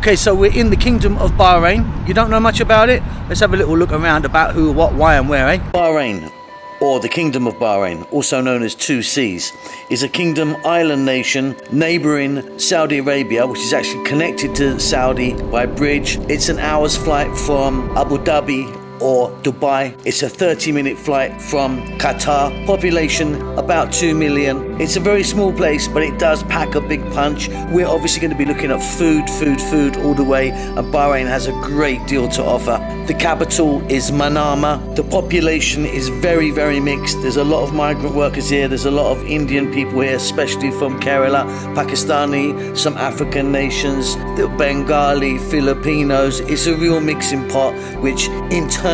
Okay, so we're in the Kingdom of Bahrain. You don't know much about it? Let's have a little look around about who, what, why and where, eh? Bahrain, or the Kingdom of Bahrain, also known as Two Seas, is a kingdom island nation neighbouring Saudi Arabia, which is actually connected to Saudi by bridge. It's an hour's flight from Abu Dhabi or Dubai. It's a 30-minute flight from Qatar. Population about 2 million. It's a very small place, but it does pack a big punch. We're obviously going to be looking at food all the way, and Bahrain has a great deal to offer. The capital is Manama. The population is very, very mixed. There's a lot of migrant workers here. There's a lot of Indian people here, especially from Kerala, Pakistani, some African nations, the Bengali, Filipinos. It's a real mixing pot, which in turn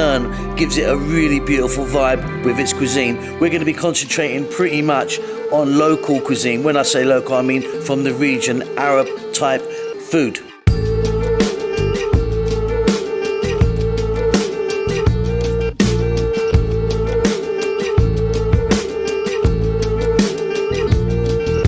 gives it a really beautiful vibe with its cuisine. We're going to be concentrating pretty much on local cuisine. When I say local, I mean from the region, Arab type food.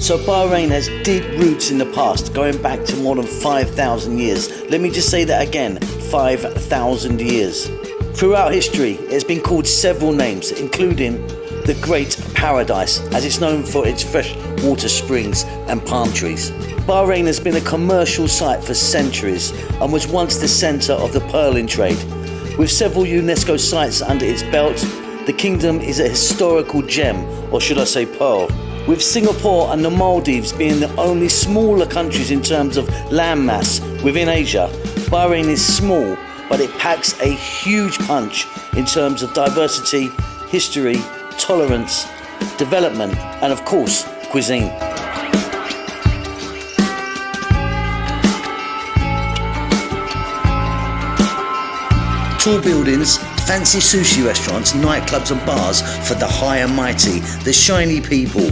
So Bahrain has deep roots in the past, going back to more than 5,000 years. Let me just say that again, 5,000 years. Throughout history, it's been called several names, including the Great Paradise, as it's known for its fresh water springs and palm trees. Bahrain has been a commercial site for centuries and was once the centre of the pearling trade. With several UNESCO sites under its belt, the kingdom is a historical gem, or should I say pearl. With Singapore and the Maldives being the only smaller countries in terms of landmass within Asia, Bahrain is small, but it packs a huge punch in terms of diversity, history, tolerance, development, and of course, cuisine. Tall buildings, fancy sushi restaurants, nightclubs and bars for the high and mighty, the shiny people,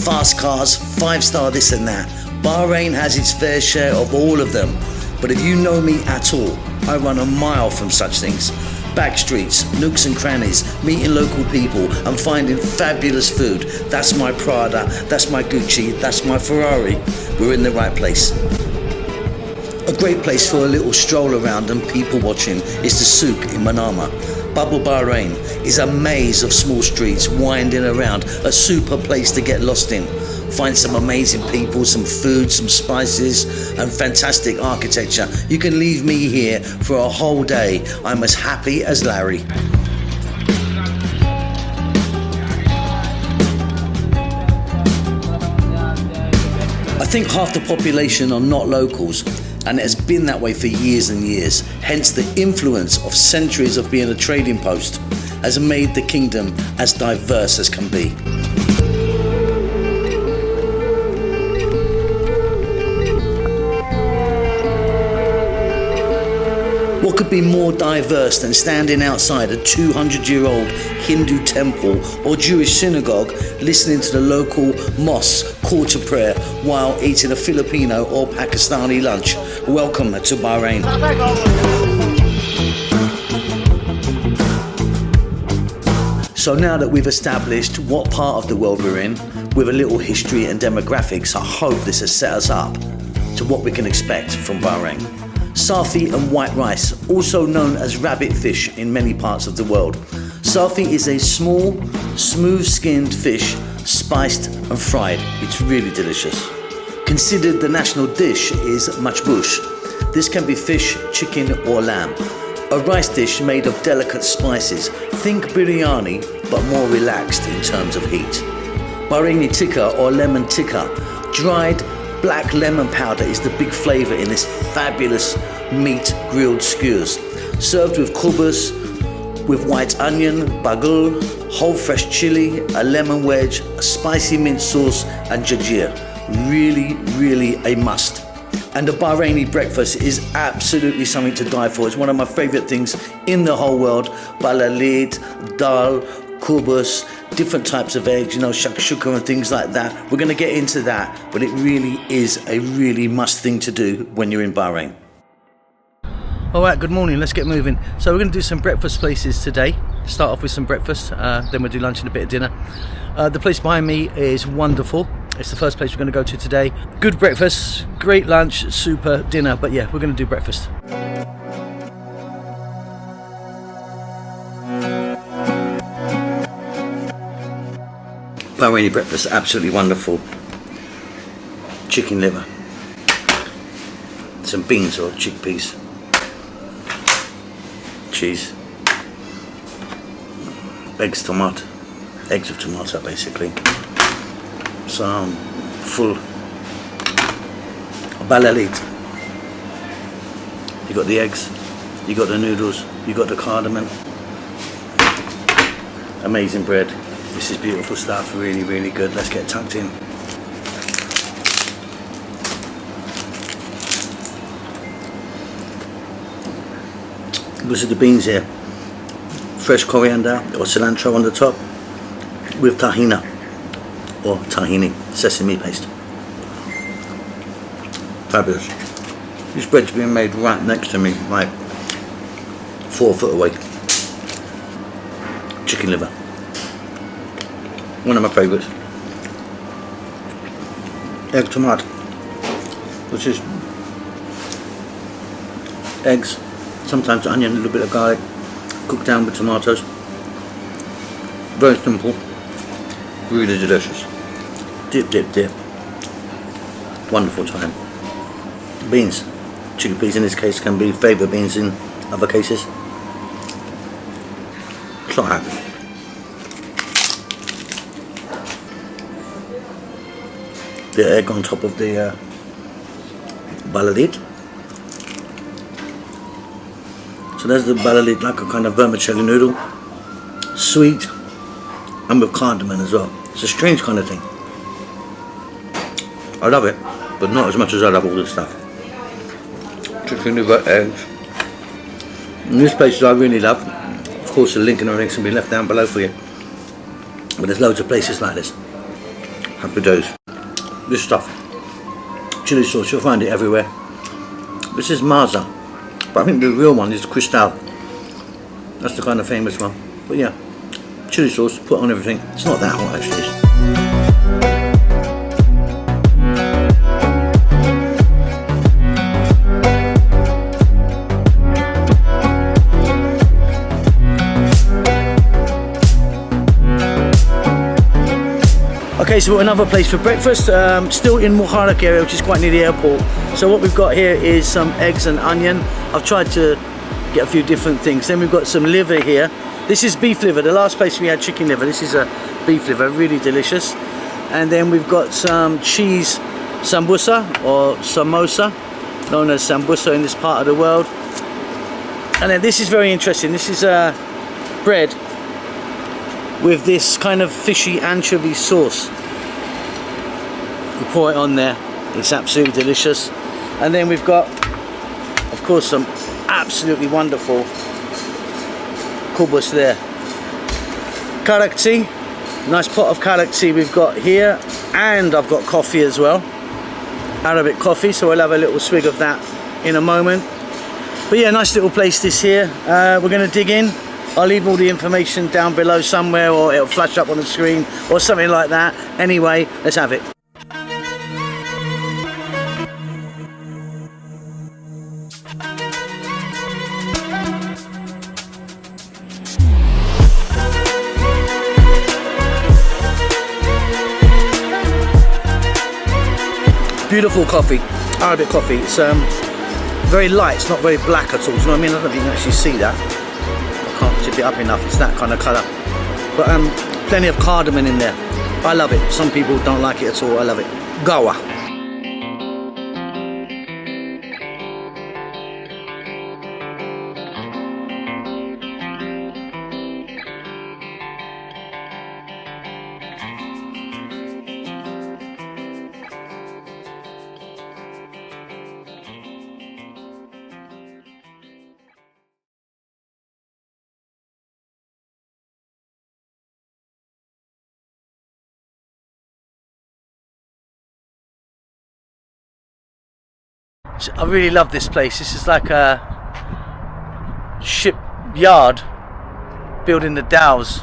fast cars, 5-star this and that. Bahrain has its fair share of all of them. But if you know me at all, I run a mile from such things. Back streets, nooks and crannies, meeting local people and finding fabulous food. That's my Prada, that's my Gucci, that's my Ferrari. We're in the right place. A great place for a little stroll around and people watching is the souk in Manama. Bubble Bahrain is a maze of small streets winding around, a super place to get lost in. Find some amazing people, some food, some spices and fantastic architecture. You can leave me here for a whole day. I'm as happy as Larry. I think half the population are not locals, and it has been that way for years and years. Hence the influence of centuries of being a trading post has made the kingdom as diverse as can be. What could be more diverse than standing outside a 200-year-old Hindu temple or Jewish synagogue, listening to the local mosque call to prayer while eating a Filipino or Pakistani lunch? Welcome to Bahrain. So now that we've established what part of the world we're in, with a little history and demographics, I hope this has set us up to what we can expect from Bahrain. Safi and white rice, also known as rabbit fish in many parts of the world. Safi is a small, smooth-skinned fish, spiced and fried. It's really delicious. Considered the national dish is Machboos. This can be fish, chicken or lamb. A rice dish made of delicate spices. Think biryani, but more relaxed in terms of heat. Bahraini tikka or lemon tikka. Dried black lemon powder is the big flavour in this fabulous meat grilled skewers. Served with cloves, with white onion, bagul, whole fresh chili, a lemon wedge, a spicy mint sauce and jajir. Really, really a must. And the Bahraini breakfast is absolutely something to die for. It's one of my favourite things in the whole world. Balalid, dal, kubus, different types of eggs, shakshuka and things like that. We're going to get into that, but it really is a really must thing to do when you're in Bahrain. Alright, good morning, let's get moving. So we're going to do some breakfast places today. Start off with some breakfast, then we'll do lunch and a bit of dinner. The place behind me is wonderful. It's the first place we're going to go to today. Good breakfast, great lunch, super dinner. But yeah, we're going to do breakfast. Bahraini breakfast, absolutely wonderful. Chicken liver, some beans or chickpeas, cheese, eggs of tomato basically, some full balalit. You got the eggs, you got the noodles, you got the cardamom, amazing bread. This is beautiful stuff, really, really good. Let's get tucked in. These are the beans here. Fresh coriander or cilantro on the top with tahina or tahini, sesame paste. Fabulous. This bread's being made right next to me, like 4 foot away. Chicken liver. One of my favourites. Egg tomato, which is eggs, sometimes onion, a little bit of garlic, cooked down with tomatoes. Very simple, really delicious. Dip, dip, dip. Wonderful time. Beans, chickpeas in this case can be favourite beans in other cases. So happy. The egg on top of the balalit. So there's the balalit, like a kind of vermicelli noodle, sweet and with cardamom as well. It's a strange kind of thing. I love it, but not as much as I love all this stuff. Chicken liver, eggs. And this place I really love. Of course the link and everything can be left down below for you. But there's loads of places like this. Happy days. This stuff, chili sauce, you'll find it everywhere. This is Maza, but I think the real one is Cristal. That's the kind of famous one. But yeah, chili sauce, put on everything. It's not that hot actually. Okay, so we're at another place for breakfast, still in Muharraq area, which is quite near the airport. So what we've got here is some eggs and onion. I've tried to get a few different things. Then we've got some liver here. This is beef liver. The last place we had chicken liver. This is a beef liver, really delicious. And then we've got some cheese sambusa or samosa, known as sambusa in this part of the world. And then this is very interesting. This is bread with this kind of fishy anchovy sauce. We pour it on there, it's absolutely delicious. And then we've got, of course, some absolutely wonderful kubus there. Karakti, nice pot of karakti we've got here, and I've got coffee as well, Arabic coffee, so we'll have a little swig of that in a moment. But yeah, nice little place this here. We're going to dig in. I'll leave all the information down below somewhere, or it'll flash up on the screen or something like that. Anyway, let's have it. Beautiful coffee, Arabic coffee. It's very light, it's not very black at all. Do you know what I mean? I don't know if you can actually see that. Can't tip it up enough, it's that kind of colour. But plenty of cardamom in there. I love it. Some people don't like it at all. I love it. Gawa. I really love this place. This is like a shipyard building the dhows.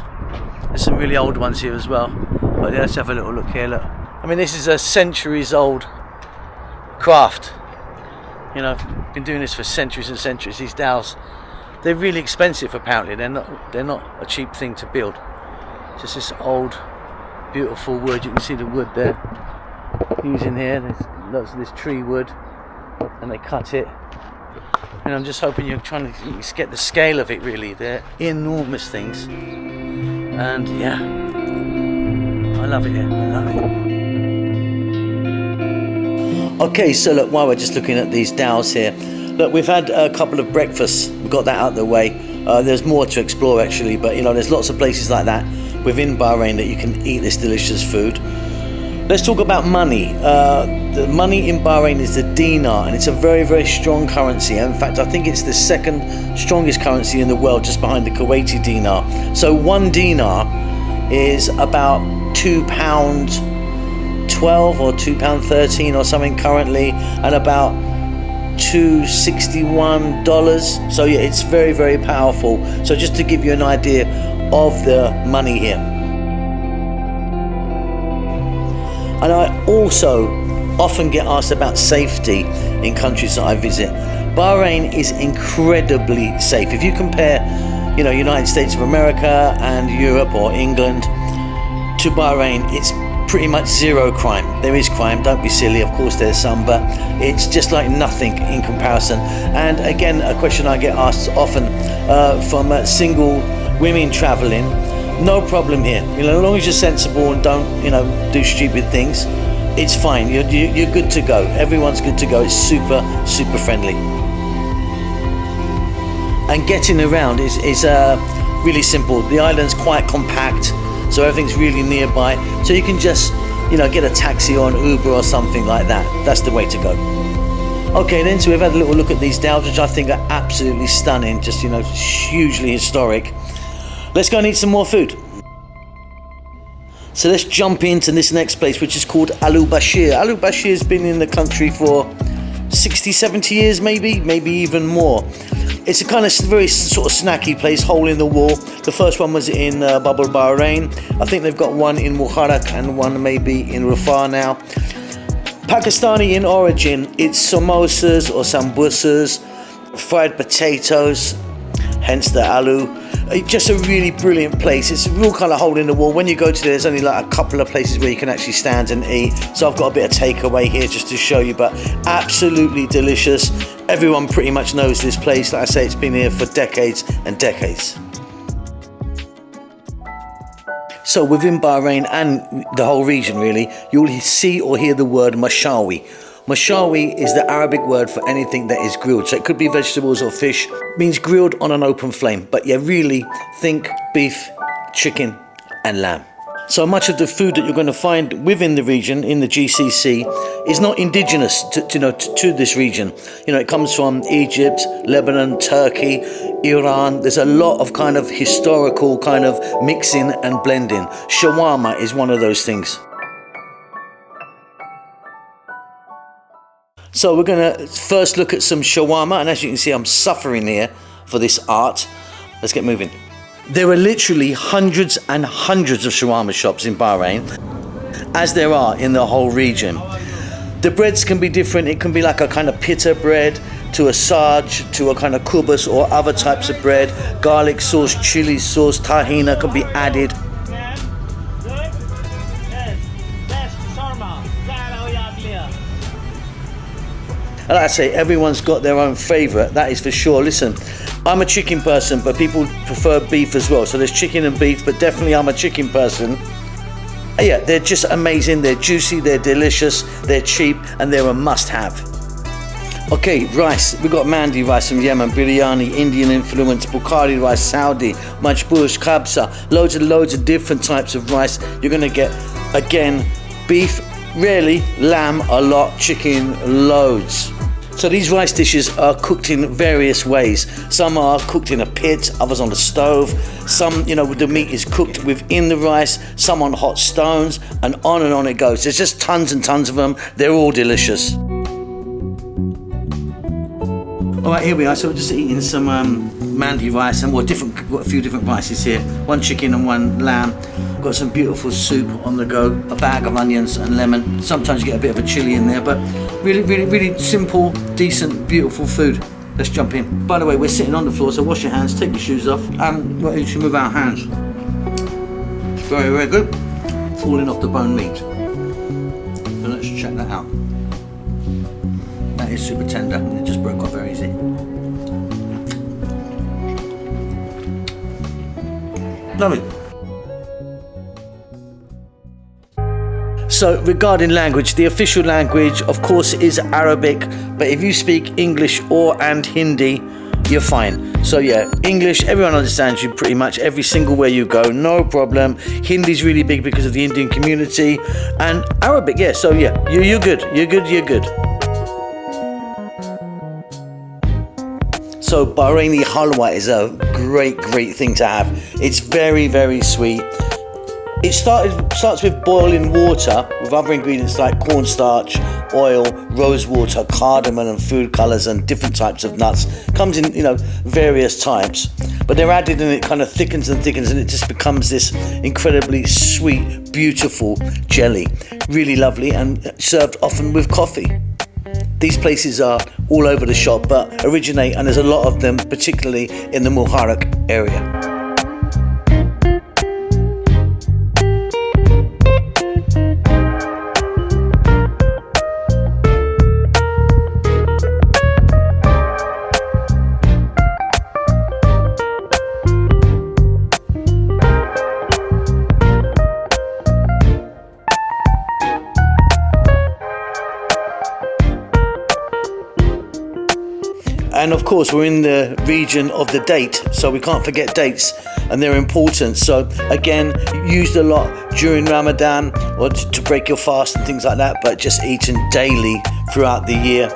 There's some really old ones here as well. But yeah, let's have a little look here. Look, I mean, this is a centuries-old craft. You know, been doing this for centuries and centuries. These dhows, they're really expensive. Apparently, they're not a cheap thing to build. Just this old, beautiful wood. You can see the wood there. Using here, there's lots of this tree wood, and they cut it. And I'm just hoping you're trying to get the scale of it. Really, they're enormous things. And yeah, I love it here. I love it. Okay, so look, while we're just looking at these dhows here, look, we've had a couple of breakfasts. We've got that out of the way. There's more to explore actually, but you know, there's lots of places like that within Bahrain that you can eat this delicious food. Let's talk about money. The money in Bahrain is the dinar, and it's a very, very strong currency. In fact, I think it's the second strongest currency in the world, just behind the Kuwaiti dinar. So 1 dinar is about £2.12 or £2.13 or something currently, and about $2.61. So yeah, it's very, very powerful. So just to give you an idea of the money here. And I also often get asked about safety in countries that I visit. Bahrain is incredibly safe. If you compare, you know, United States of America and Europe or England to Bahrain, it's pretty much zero crime. There is crime, don't be silly, of course there's some, but it's just like nothing in comparison. And again, a question I get asked often from single women traveling, no problem here. You know, as long as you're sensible and don't, you know, do stupid things, it's fine. You're good to go. Everyone's good to go. It's super, super friendly. And getting around is really simple. The island's quite compact, so everything's really nearby. So you can just, you know, get a taxi or an Uber or something like that. That's the way to go. Okay then, so we've had a little look at these dhows, which I think are absolutely stunning. Just, you know, hugely historic. Let's go and eat some more food. So let's jump into this next place, which is called Al Bashir. Al Bashir's been in the country for 60, 70 years, maybe even more. It's a kind of very sort of snacky place, hole in the wall. The first one was in Bahrain. I think they've got one in Muharraq and one maybe in Rafah now. Pakistani in origin, it's samosas or sambusas, fried potatoes, hence the aloo. Just a really brilliant place. It's a real kind of hole in the wall. When you go to there, there's only like a couple of places where you can actually stand and eat. So I've got a bit of takeaway here just to show you, but absolutely delicious. Everyone pretty much knows this place. Like I say, it's been here for decades and decades. So within Bahrain and the whole region really, you'll see or hear the word mashawi. Mashawi is the Arabic word for anything that is grilled. So it could be vegetables or fish. It means grilled on an open flame. But yeah, really think beef, chicken and lamb. So much of the food that you're going to find within the region, in the GCC, is not indigenous to this region. You know, it comes from Egypt, Lebanon, Turkey, Iran. There's a lot of kind of historical kind of mixing and blending. Shawarma is one of those things. So we're going to first look at some shawarma, and as you can see, I'm suffering here for this art. Let's get moving. There are literally hundreds and hundreds of shawarma shops in Bahrain, as there are in the whole region. The breads can be different. It can be like a kind of pita bread, to a saj, to a kind of kubus or other types of bread. Garlic sauce, chili sauce, tahina can be added. And like I say, everyone's got their own favourite, that is for sure. Listen, I'm a chicken person, but people prefer beef as well. So there's chicken and beef, but definitely I'm a chicken person. Yeah, they're just amazing, they're juicy, they're delicious, they're cheap, and they're a must-have. Okay, rice. We've got mandi rice from Yemen, biryani, Indian influence, Bukhari rice, Saudi, Machboos, kabsa, loads of different types of rice. You're going to get, again, beef, rarely, lamb a lot, chicken loads. So these rice dishes are cooked in various ways. Some are cooked in a pit, others on the stove. Some, you know, the meat is cooked within the rice, some on hot stones, and on it goes. There's just tons and tons of them. They're all delicious. All right, here we are. So we're just eating some mandi rice, and got a few different rices here. One chicken and one lamb. Got some beautiful soup on the go, a bag of onions and lemon. Sometimes you get a bit of a chili in there, but really simple, decent, beautiful food. Let's jump in. By the way, we're sitting on the floor, so wash your hands, take your shoes off, and we're eating with our hands. It's very good. Falling off the bone meat. So let's check that out. That is super tender, and it just broke off very easy. Lovely. So regarding language, the official language of course is Arabic, but if you speak English and Hindi, you're fine. So yeah, English, everyone understands you pretty much every single way you go, no problem. Hindi's really big because of the Indian community, and Arabic, yeah, so yeah, you're good. So Bahraini halwa is a great thing to have. It's very sweet. It starts with boiling water with other ingredients like cornstarch, oil, rose water, cardamom and food colours and different types of nuts. Comes in, various types. But they're added and it kind of thickens and it just becomes this incredibly sweet, beautiful jelly. Really lovely and served often with coffee. These places are all over the shop but originate, and there's a lot of them, particularly in the Muharraq area. And of course we're in the region of the date, so we can't forget dates and their importance. So again, used a lot during Ramadan or to break your fast and things like that, but just eaten daily throughout the year.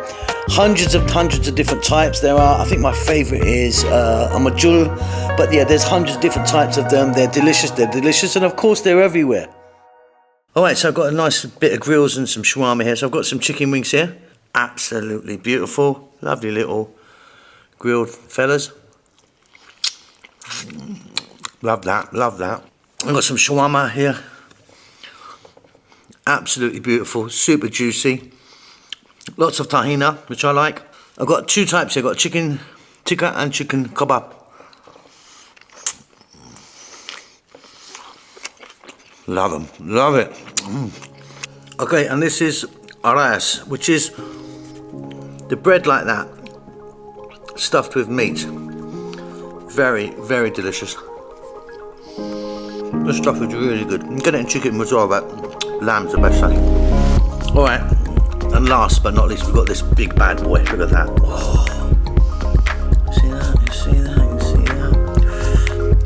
Hundreds of different types there are. I think my favorite is a majul, but yeah, there's hundreds of different types of them. They're delicious, and of course they're everywhere. All right, so I've got a nice bit of grills and some shawarma here. So I've got some chicken wings here, absolutely beautiful, lovely little grilled fellas. Love that. I've got some shawarma here. Absolutely beautiful, super juicy. Lots of tahina, which I like. I've got two types here. I've got chicken tikka and chicken kebab. Love them, love it. Okay, and this is Arad, which is the bread like that, stuffed with meat. Very delicious. The stuff is really good. You can get it in chicken as well, but lamb's the best, I think. All right, and last but not least, we've got this big bad boy. Look at that. Oh. You see that?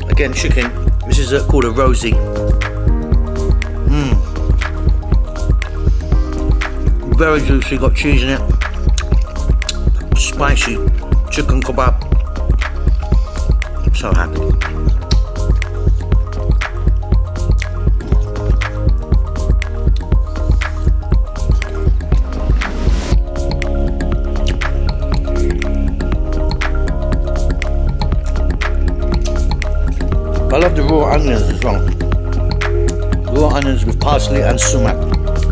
Again, chicken. This is called a rosy. Very juicy, got cheese in it. Spicy chicken kebab. I'm so happy. I love the raw onions as well. Raw onions with parsley and sumac.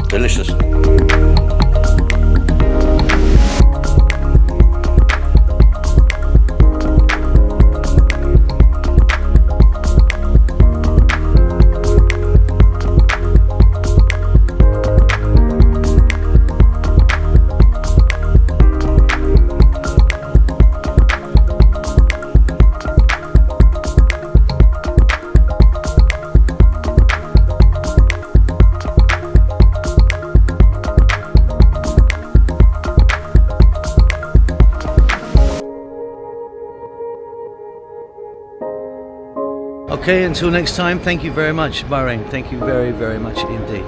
Delicious. Okay, until next time, thank you very much, Bahrain. Thank you very much indeed.